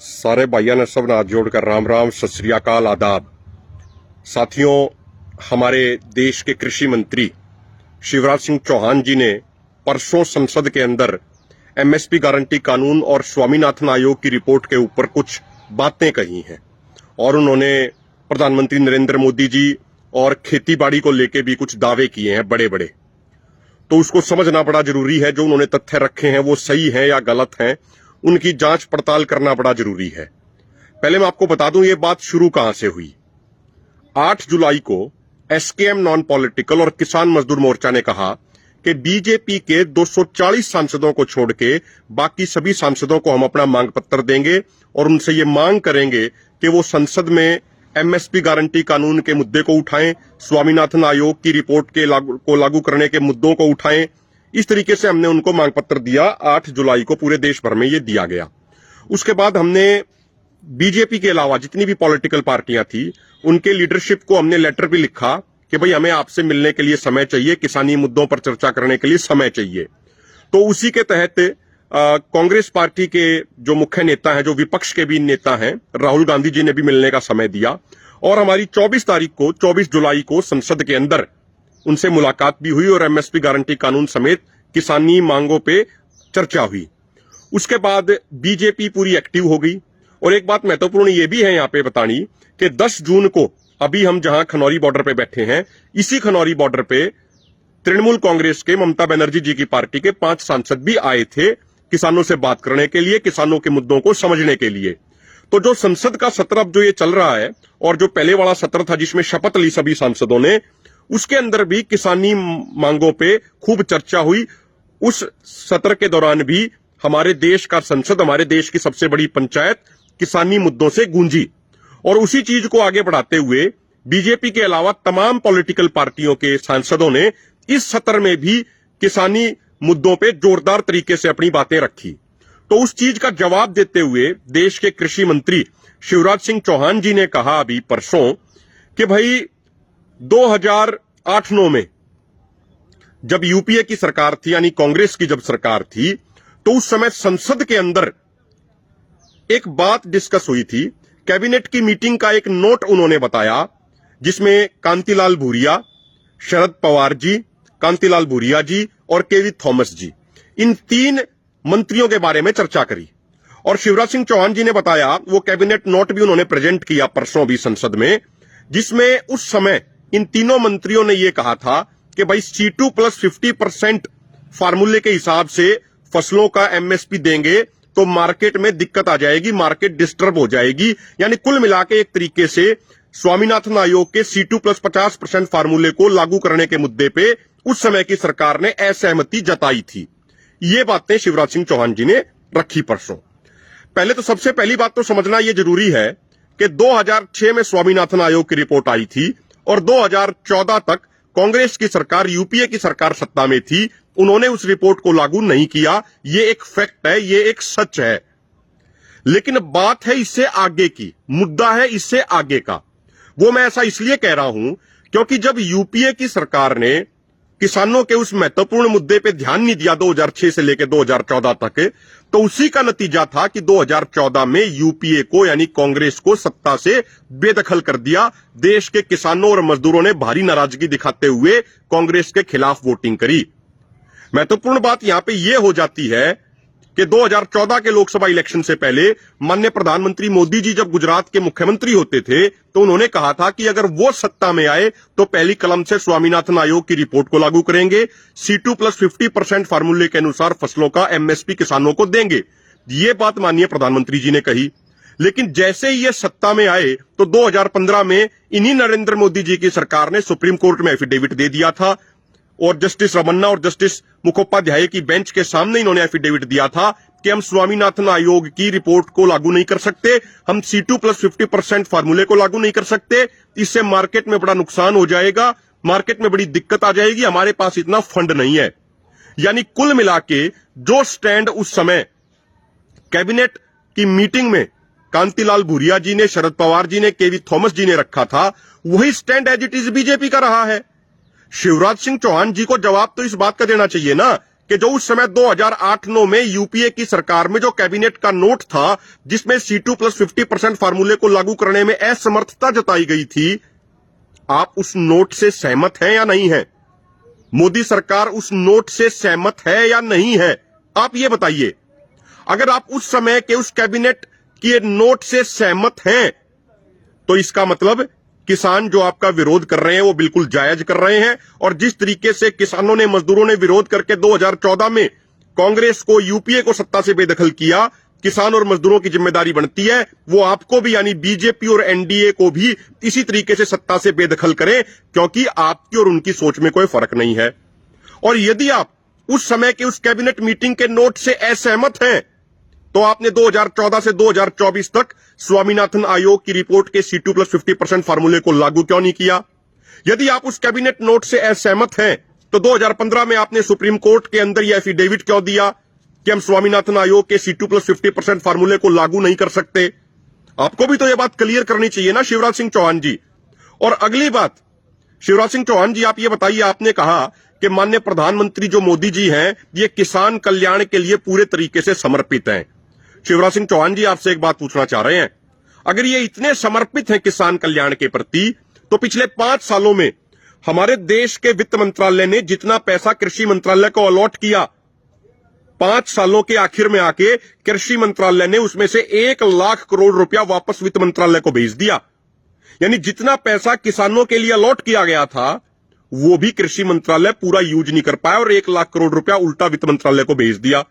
सारे भाइयों ने सब हाथ जोड़कर राम राम, सत श्री अकाल, आदाब। साथियों, हमारे देश के कृषि मंत्री शिवराज सिंह चौहान जी ने परसों संसद के अंदर एमएसपी गारंटी कानून और स्वामीनाथन आयोग की रिपोर्ट के ऊपर कुछ बातें कही हैं और उन्होंने प्रधानमंत्री नरेंद्र मोदी जी और खेतीबाड़ी को लेकर भी कुछ दावे किए हैं बड़े बड़े। तो उसको समझना बड़ा जरूरी है। जो उन्होंने तथ्य रखे हैं वो सही हैं या गलत हैं, उनकी जांच पड़ताल करना बड़ा जरूरी है। पहले मैं आपको बता दूं ये बात शुरू कहां से हुई। 8 जुलाई को एसकेएम नॉन पॉलिटिकल और किसान मजदूर मोर्चा ने कहा कि बीजेपी के 240 सांसदों को छोड़ के बाकी सभी सांसदों को हम अपना मांग पत्र देंगे और उनसे ये मांग करेंगे कि वो संसद में एमएसपी गारंटी कानून के मुद्दे को उठाएं, स्वामीनाथन आयोग की रिपोर्ट के लागू करने के मुद्दों को उठाएं। इस तरीके से हमने उनको मांग पत्र दिया। 8 जुलाई को पूरे देश भर में ये दिया गया। उसके बाद हमने बीजेपी के अलावा जितनी भी पॉलिटिकल पार्टियां थी उनके लीडरशिप को हमने लेटर भी लिखा कि भाई हमें आपसे मिलने के लिए समय चाहिए, किसानी मुद्दों पर चर्चा करने के लिए समय चाहिए। तो उसी के तहत कांग्रेस पार्टी के जो मुख्य नेता हैं, जो विपक्ष के भी नेता हैं, राहुल गांधी जी ने भी मिलने का समय दिया और हमारी 24 जुलाई को संसद के अंदर उनसे मुलाकात भी हुई और एमएसपी गारंटी कानून समेत किसानी मांगों पे चर्चा हुई। उसके बाद बीजेपी पूरी एक्टिव हो गई। और एक बात महत्वपूर्ण ये भी है यहां पे बतानी कि 10 जून को अभी हम जहां खनौरी बॉर्डर पे बैठे हैं, इसी खनौरी बॉर्डर पे तृणमूल कांग्रेस के ममता बनर्जी जी की पार्टी के 5 सांसद भी आए थे किसानों से बात करने के लिए, किसानों के मुद्दों को समझने के लिए। तो जो संसद का सत्र अब जो ये चल रहा है और जो पहले वाला सत्र था जिसमें शपथ ली सभी सांसदों ने, उसके अंदर भी किसानी मांगों पे खूब चर्चा हुई। उस सत्र के दौरान भी हमारे देश का संसद, हमारे देश की सबसे बड़ी पंचायत किसानी मुद्दों से गूंजी। और उसी चीज को आगे बढ़ाते हुए बीजेपी के अलावा तमाम पॉलिटिकल पार्टियों के सांसदों ने इस सत्र में भी किसानी मुद्दों पे जोरदार तरीके से अपनी बातें रखी। तो उस चीज का जवाब देते हुए देश के कृषि मंत्री शिवराज सिंह चौहान जी ने कहा अभी परसों कि भाई 2008-9 में जब यूपीए की सरकार थी, यानी कांग्रेस की जब सरकार थी, तो उस समय संसद के अंदर एक बात डिस्कस हुई थी। कैबिनेट की मीटिंग का एक नोट उन्होंने बताया जिसमें कांतिलाल भूरिया, शरद पवार जी, कांतिलाल भूरिया जी और केवी थॉमस जी, इन 3 मंत्रियों के बारे में चर्चा करी। और शिवराज सिंह चौहान जी ने बताया, वो कैबिनेट नोट भी उन्होंने प्रेजेंट किया परसों भी संसद में, जिसमें उस समय इन तीनों मंत्रियों ने यह कहा था कि भाई C2 + 50% फार्मूले के हिसाब से फसलों का एमएसपी देंगे तो मार्केट में दिक्कत आ जाएगी, मार्केट डिस्टर्ब हो जाएगी। यानी कुल मिला के एक तरीके से स्वामीनाथन आयोग के C2 + 50% फार्मूले को लागू करने के मुद्दे पे उस समय की सरकार ने असहमति जताई थी। ये बातें शिवराज सिंह चौहान जी ने रखी परसों। पहले तो सबसे पहली बात तो समझना यह जरूरी है कि 2006 में स्वामीनाथन आयोग की रिपोर्ट आई थी और 2014 तक कांग्रेस की सरकार, यूपीए की सरकार सत्ता में थी, उन्होंने उस रिपोर्ट को लागू नहीं किया। ये एक फैक्ट है, ये एक सच है। लेकिन बात है इससे आगे की, मुद्दा है इससे आगे का। वो मैं ऐसा इसलिए कह रहा हूं क्योंकि जब यूपीए की सरकार ने किसानों के उस महत्वपूर्ण मुद्दे पे ध्यान नहीं दिया 2006 से लेकर 2014 तक, तो उसी का नतीजा था कि 2014 में यूपीए को, यानी कांग्रेस को, सत्ता से बेदखल कर दिया। देश के किसानों और मजदूरों ने भारी नाराजगी दिखाते हुए कांग्रेस के खिलाफ वोटिंग करी। महत्वपूर्ण बात यहां पे यह हो जाती है कि 2014 के लोकसभा इलेक्शन से पहले माननीय प्रधानमंत्री मोदी जी जब गुजरात के मुख्यमंत्री होते थे तो उन्होंने कहा था कि अगर वो सत्ता में आए तो पहली कलम से स्वामीनाथन आयोग की रिपोर्ट को लागू करेंगे, C2 + 50% फार्मूले के अनुसार फसलों का एमएसपी किसानों को देंगे। ये बात माननीय प्रधानमंत्री जी ने कही। लेकिन जैसे ही ये सत्ता में आए तो 2015 में इन्हीं नरेंद्र मोदी जी की सरकार ने सुप्रीम कोर्ट में एफिडेविट दे दिया था और जस्टिस रमन्ना और जस्टिस मुखोपाध्याय की बेंच के सामने इन्होंने एफिडेविट दिया था कि हम स्वामीनाथन आयोग की रिपोर्ट को लागू नहीं कर सकते, हम C2 + 50% फार्मूले को लागू नहीं कर सकते, इससे मार्केट में बड़ा नुकसान हो जाएगा, मार्केट में बड़ी दिक्कत आ जाएगी, हमारे पास इतना फंड नहीं है। यानी कुल मिला के जो स्टैंड उस समय कैबिनेट की मीटिंग में कांतिलाल भूरिया जी ने, शरद पवार जी ने, केवी थॉमस जी ने रखा था, वही stand as it is BJP का रहा है। शिवराज सिंह चौहान जी को जवाब तो इस बात का देना चाहिए ना कि जो उस समय 2008-9 में यूपीए की सरकार में जो कैबिनेट का नोट था, जिसमें C2+50% फार्मूले को लागू करने में असमर्थता जताई गई थी, आप उस नोट से सहमत हैं या नहीं है? मोदी सरकार उस नोट से सहमत है या नहीं है? आप ये बताइए। अगर आप उस समय के उस कैबिनेट के नोट से सहमत हैं, तो इसका मतलब किसान जो आपका विरोध कर रहे हैं वो बिल्कुल जायज कर रहे हैं। और जिस तरीके से किसानों ने, मजदूरों ने विरोध करके 2014 में कांग्रेस को, यूपीए को सत्ता से बेदखल किया, किसान और मजदूरों की जिम्मेदारी बनती है वो आपको भी, यानी बीजेपी और एनडीए को भी इसी तरीके से सत्ता से बेदखल करें, क्योंकि आपकी और उनकी सोच में कोई फर्क नहीं है। और यदि आप उस समय के उस कैबिनेट मीटिंग के नोट से असहमत हैं, तो आपने 2014 से 2024 तक स्वामीनाथन आयोग की रिपोर्ट के C2+50% फार्मूले को लागू क्यों नहीं किया? यदि आप उस कैबिनेट नोट से असहमत हैं, तो 2015 में आपने सुप्रीम कोर्ट के अंदर यह एफिडेविट क्यों दिया कि हम स्वामीनाथन आयोग के C2+50% फार्मूले को लागू नहीं कर सकते? आपको भी तो यह बात क्लियर करनी चाहिए ना, शिवराज सिंह चौहान जी। और अगली बात, शिवराज सिंह चौहान जी, आप ये बताइए, आपने कहा कि माननीय प्रधानमंत्री जो मोदी जी हैं, ये किसान कल्याण के लिए पूरे तरीके से समर्पित हैं। शिवराज सिंह चौहान जी, आपसे एक बात पूछना चाह रहे हैं, अगर ये इतने समर्पित हैं किसान कल्याण के प्रति, तो पिछले 5 सालों में हमारे देश के वित्त मंत्रालय ने जितना पैसा कृषि मंत्रालय को अलॉट किया, 5 सालों के आखिर में आके कृषि मंत्रालय ने उसमें से 1 लाख करोड़ रुपया वापस वित्त मंत्रालय को भेज दिया। यानी जितना पैसा किसानों के लिए अलॉट किया गया था, वो भी कृषि मंत्रालय पूरा यूज नहीं कर पाया और 1 लाख करोड़ रुपया उल्टा वित्त मंत्रालय को भेज दिया।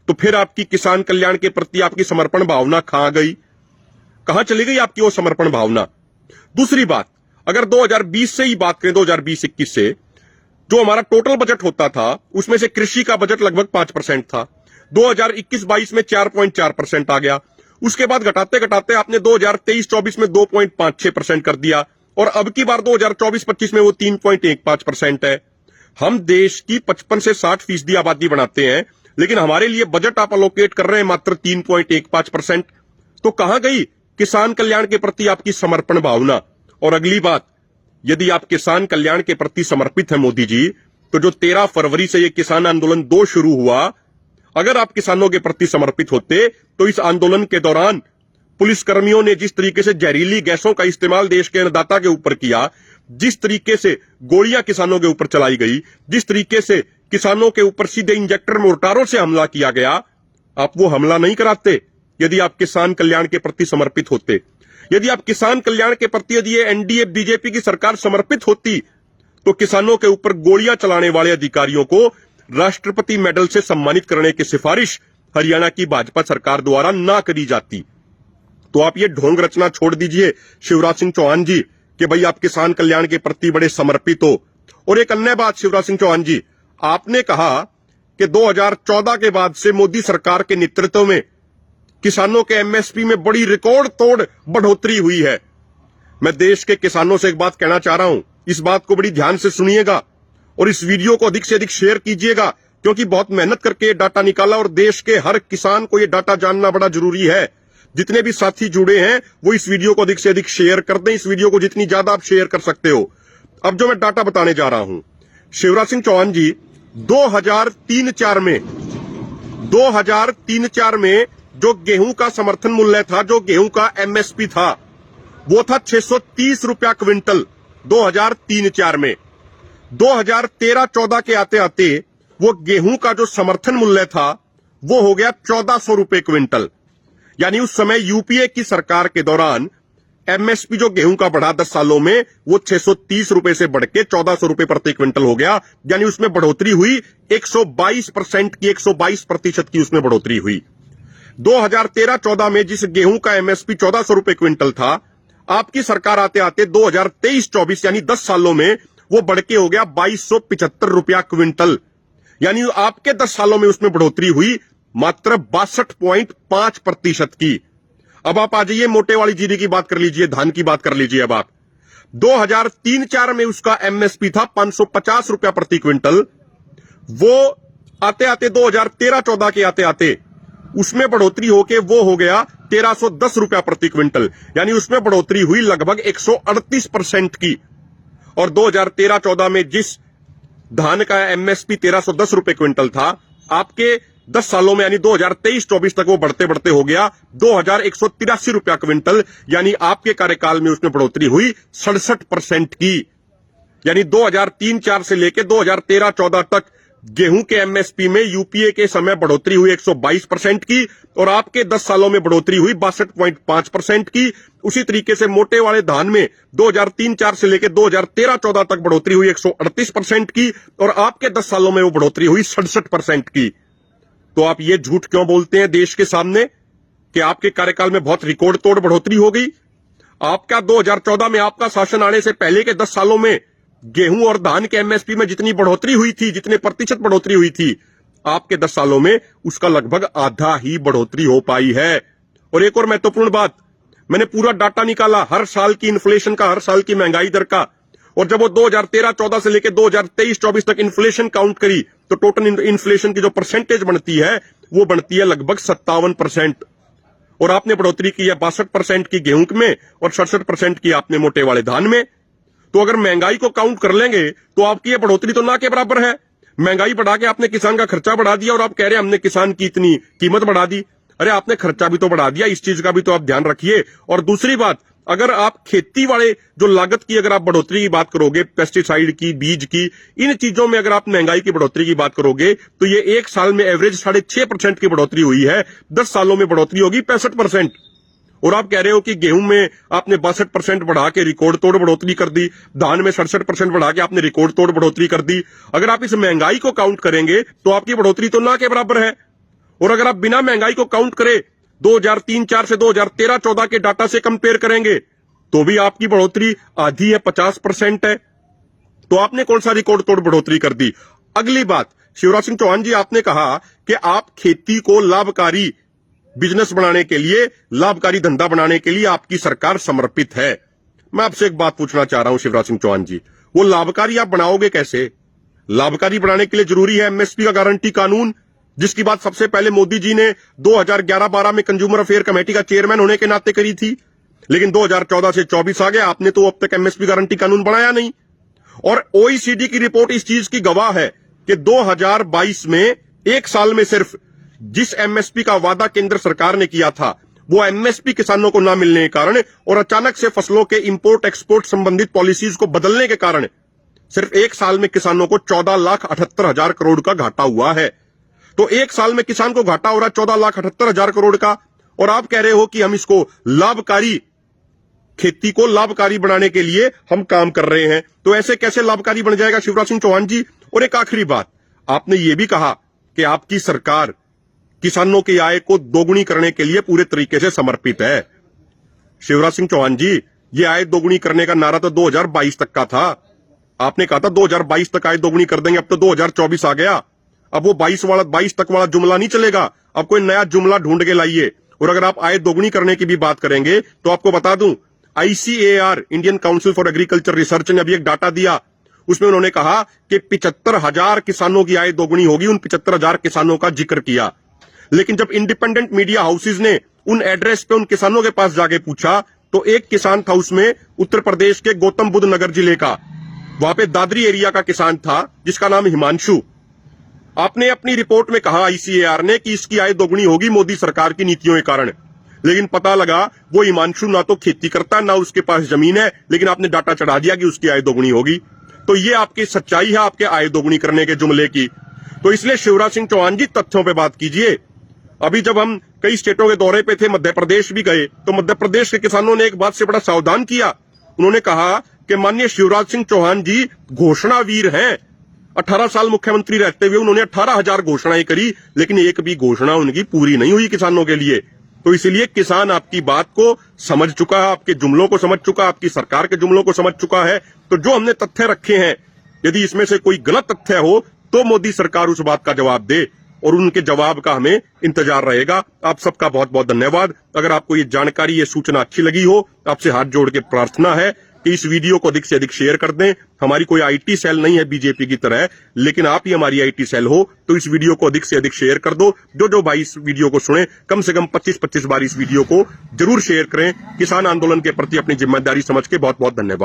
तो फिर आपकी किसान कल्याण के प्रति आपकी समर्पण भावना कहां गई? कहां चली गई आपकी वो समर्पण भावना? दूसरी बात, अगर 2020 से ही बात करें, 2020-21 से जो हमारा टोटल बजट होता था, उसमें से कृषि का बजट लगभग 5% था। 2021-22 में 4.4% आ गया। उसके बाद घटाते घटाते आपने 2023-24 में 2.56% कर दिया और अब की बार 2024-25 में वो 3.15% है। हम देश की 55 से 60% आबादी बनाते हैं, लेकिन हमारे लिए बजट आप अलोकेट कर रहे हैं मात्र 3.15%। तो कहां गई किसान कल्याण के प्रति आपकी समर्पण भावना? और अगली बात, यदि आप किसान कल्याण के प्रति समर्पित हैं मोदी जी, तो जो 13 फरवरी से ये किसान आंदोलन 2 शुरू हुआ, अगर आप किसानों के प्रति समर्पित होते, तो इस आंदोलन के दौरान पुलिसकर्मियों ने जिस तरीके से जहरीली गैसों का इस्तेमाल देश के अन्नदाता के ऊपर किया, जिस तरीके से गोलियां किसानों के ऊपर चलाई गई, जिस तरीके से किसानों के ऊपर सीधे इंजेक्टर मोर्टारों से हमला किया गया, आप वो हमला नहीं कराते यदि आप किसान कल्याण के प्रति समर्पित होते। यदि आप किसान कल्याण के प्रति, यदि ये एनडीए बीजेपी की सरकार समर्पित होती, तो किसानों के ऊपर गोलियां चलाने वाले अधिकारियों को राष्ट्रपति मेडल से सम्मानित करने की सिफारिश हरियाणा की भाजपा सरकार द्वारा ना करी जाती। तो आप ये ढोंग रचना छोड़ दीजिए शिवराज सिंह चौहान जी कि भाई आप किसान कल्याण के प्रति बड़े समर्पित हो। और एक अन्य बात, शिवराज सिंह चौहान जी, आपने कहा कि 2014 के बाद से मोदी सरकार के नेतृत्व में किसानों के एमएसपी में बड़ी रिकॉर्ड तोड़ बढ़ोतरी हुई है। मैं देश के किसानों से एक बात कहना चाह रहा हूं, इस बात को बड़ी ध्यान से सुनिएगा और इस वीडियो को अधिक से अधिक शेयर कीजिएगा, क्योंकि बहुत मेहनत करके डाटा निकाला और देश के हर किसान को यह डाटा जानना बड़ा जरूरी है। जितने भी साथी जुड़े हैं वो इस वीडियो को अधिक से अधिक शेयर कर दें, इस वीडियो को जितनी ज्यादा आप शेयर कर सकते हो। अब जो मैं डाटा बताने जा रहा हूं, शिवराज सिंह चौहान जी, 2003-4 में जो गेहूं का समर्थन मूल्य था, जो गेहूं का एमएसपी था, वो था 630 रुपया क्विंटल 2003-4 में। 2013-14 के आते आते वो गेहूं का जो समर्थन मूल्य था वो हो गया 1400 रुपए क्विंटल। यानी उस समय यूपीए की सरकार के दौरान एमएसपी जो गेहूं का बढ़ा 10 सालों में, वो 630 रुपए से बढ़ के 1400 रुपए प्रति क्विंटल हो गया। यानी उसमें बढ़ोतरी हुई 122% की, 122% की उसमें बढ़ोतरी हुई। 2013-14 में जिस गेहूं का एमएसपी 1400 रुपए क्विंटल था, आपकी सरकार आते आते 2023-24 यानी 10 सालों में वो बढ़ के हो गया 2275 रुपया क्विंटल। यानी आपके 10 सालों में उसमें बढ़ोतरी हुई मात्र 62.5% की। अब आप आ जाइए मोटे वाली जीरी की बात कर लीजिए, धान की बात कर लीजिए। अब आप 2003-4 में उसका एमएसपी था 550 रुपया प्रति क्विंटल। वो आते आते 2013-14 के आते आते उसमें बढ़ोतरी होके वो हो गया 1310 रुपया प्रति क्विंटल। यानी उसमें बढ़ोतरी हुई लगभग 138% की। और 2013-14 में जिस धान का एमएसपी 1310 रुपए क्विंटल था, आपके 10 सालों में यानी 2023-24 तक वो बढ़ते बढ़ते हो गया 2183 रुपया क्विंटल, यानी आपके कार्यकाल में उसमें बढ़ोतरी हुई 67% की। यानी 2003-4 से लेकर 2013-14 तक गेहूं के एमएसपी में यूपीए के समय बढ़ोतरी हुई 122% की और आपके 10 सालों में बढ़ोतरी हुई 62.5% की। उसी तरीके से मोटे वाले धान में 2003-4 से लेकर 2013-14 तक बढ़ोतरी हुई 138% की और आपके 10 सालों में वो बढ़ोतरी हुई 67% की। तो आप ये झूठ क्यों बोलते हैं देश के सामने कि आपके कार्यकाल में बहुत रिकॉर्ड तोड़ बढ़ोतरी हो गई? आपका 2014 में आपका शासन आने से पहले के 10 सालों में गेहूं और धान के एमएसपी में जितनी बढ़ोतरी हुई थी, जितने प्रतिशत बढ़ोतरी हुई थी, आपके 10 सालों में उसका लगभग आधा ही बढ़ोतरी हो पाई है। और एक और महत्वपूर्ण बात, मैंने पूरा डाटा निकाला हर साल की इन्फ्लेशन का, हर साल की महंगाई दर का, और जब वो 2013-14 से लेकर 2023-24 तक इन्फ्लेशन काउंट करी तो टोटल इन्फ्लेशन की जो परसेंटेज बनती है वो बनती है लगभग 57%। और आपने बढ़ोतरी की है 62% की गेहूं में और 67% की आपने मोटे वाले धान में। तो अगर महंगाई को काउंट कर लेंगे तो आपकी ये बढ़ोतरी तो ना के बराबर है। महंगाई बढ़ा के आपने किसान का खर्चा बढ़ा दिया और आप कह रहे हैं हमने किसान की इतनी कीमत बढ़ा दी। अरे आपने खर्चा भी तो बढ़ा दिया, इस चीज का भी तो आप ध्यान रखिए। और दूसरी बात, अगर आप खेती वाले जो लागत की अगर आप बढ़ोतरी की बात करोगे, पेस्टिसाइड की, बीज की, इन चीजों में अगर आप महंगाई की बढ़ोतरी की बात करोगे तो ये एक साल में एवरेज 6.5% की बढ़ोतरी हुई है, 10 सालों में बढ़ोतरी होगी 65%। और आप कह रहे हो कि गेहूं में आपने 62% बढ़ा के रिकॉर्ड तोड़ बढ़ोतरी कर दी, धान में 67% बढ़ा के आपने रिकॉर्ड तोड़ बढ़ोतरी कर दी। अगर आप इस महंगाई को काउंट करेंगे तो आपकी बढ़ोतरी तो ना के बराबर है। और अगर आप बिना महंगाई को काउंट करें 2003-4 से 2013-14 के डाटा से कंपेयर करेंगे तो भी आपकी बढ़ोतरी आधी है, 50% है। तो आपने कौन सा रिकॉर्ड तोड़ बढ़ोतरी कर दी। अगली बात, शिवराज सिंह चौहान जी, आपने कहा कि आप खेती को लाभकारी बिजनेस बनाने के लिए, लाभकारी धंधा बनाने के लिए आपकी सरकार समर्पित है। मैं आपसे एक बात पूछना चाह रहा हूं शिवराज सिंह चौहान जी, वो लाभकारी आप बनाओगे कैसे? लाभकारी बनाने के लिए जरूरी है एमएसपी का गारंटी कानून, जिसकी बात सबसे पहले मोदी जी ने 2011-12 में कंज्यूमर अफेयर कमेटी का चेयरमैन होने के नाते करी थी। लेकिन 2014 से 24 आ गया, आपने तो अब तक एमएसपी गारंटी कानून बनाया नहीं। और ओईसीडी की रिपोर्ट इस चीज की गवाह है कि 2022 में एक साल में सिर्फ जिस एमएसपी का वादा केंद्र सरकार ने किया था वो एमएसपी किसानों को ना मिलने के कारण और अचानक से फसलों के इंपोर्ट एक्सपोर्ट संबंधित पॉलिसीज को बदलने के कारण सिर्फ एक साल में किसानों को 14,78,000 करोड़ का घाटा हुआ है। तो एक साल में किसान को घाटा हो रहा है 14,78,000 करोड़ का, और आप कह रहे हो कि हम इसको लाभकारी, खेती को लाभकारी बनाने के लिए हम काम कर रहे हैं। तो ऐसे कैसे लाभकारी बन जाएगा शिवराज सिंह चौहान जी? और एक आखिरी बात, आपने ये भी कहा कि आपकी सरकार किसानों की आय को दोगुनी करने के लिए पूरे तरीके से समर्पित है। शिवराज सिंह चौहान जी, ये आय दोगुनी करने का नारा तो 2022 तक का था। आपने कहा था 2022 तक आय दोगुनी कर देंगे, अब तो 2024 आ गया। अब वो 22 तक वाला जुमला नहीं चलेगा, अब कोई नया जुमला ढूंढ के लाइए। और अगर आप आय दोगुनी करने की भी बात करेंगे तो आपको बता दूं, ICAR, Indian council for agriculture research, ने अभी एक डाटा दिया, उसमें उन्होंने कहा कि 75,000 किसानों की आय दोगुनी होगी। उन 75,000 किसानों का जिक्र किया। लेकिन जब इंडिपेंडेंट मीडिया हाउसेज ने उन एड्रेस पे उन किसानों के पास जाके पूछा तो एक किसान था उसमें उत्तर प्रदेश के गौतम बुद्ध नगर जिले का, वहां पे दादरी एरिया का किसान था जिसका नाम हिमांशु। आपने अपनी रिपोर्ट में कहा ICAR ने कि इसकी आय दोगुनी होगी मोदी सरकार की नीतियों के कारण, लेकिन पता लगा वो हिमांशु ना तो खेती करता ना उसके पास जमीन है, लेकिन आपने डाटा चढ़ा दिया कि उसकी आय दोगुनी होगी। तो ये आपकी सच्चाई है आपके आय दोगुनी करने के जुमले की। तो इसलिए शिवराज सिंह चौहान जी, तथ्यों पे बात कीजिए। अभी जब हम कई स्टेटों के दौरे पे थे, मध्य प्रदेश भी गए, तो मध्य प्रदेश के किसानों ने एक बात से बड़ा सावधान किया। उन्होंने कहा कि माननीय शिवराज सिंह चौहान जी घोषणावीर हैं। 18 साल मुख्यमंत्री रहते हुए उन्होंने 18,000 घोषणाएं करी, लेकिन एक भी घोषणा उनकी पूरी नहीं हुई किसानों के लिए। तो इसलिए किसान आपकी बात को समझ चुका है, आपके जुमलों को समझ चुका है, आपकी सरकार के जुमलों को समझ चुका है। तो जो हमने तथ्य रखे हैं, यदि इसमें से कोई गलत तथ्य हो तो मोदी सरकार उस बात का जवाब दे, और उनके जवाब का हमें इंतजार रहेगा। आप सबका बहुत बहुत धन्यवाद। अगर आपको ये जानकारी, ये सूचना अच्छी लगी हो, आपसे हाथ जोड़ के प्रार्थना है कि इस वीडियो को अधिक से अधिक शेयर कर दें। हमारी कोई IT सेल नहीं है बीजेपी की तरह, लेकिन आप ही हमारी IT सेल हो, तो इस वीडियो को अधिक से अधिक शेयर कर दो। जो भाई इस वीडियो को सुने, कम से कम 25-25 बार इस वीडियो को जरूर शेयर करें। किसान आंदोलन के प्रति अपनी जिम्मेदारी समझ के बहुत बहुत धन्यवाद।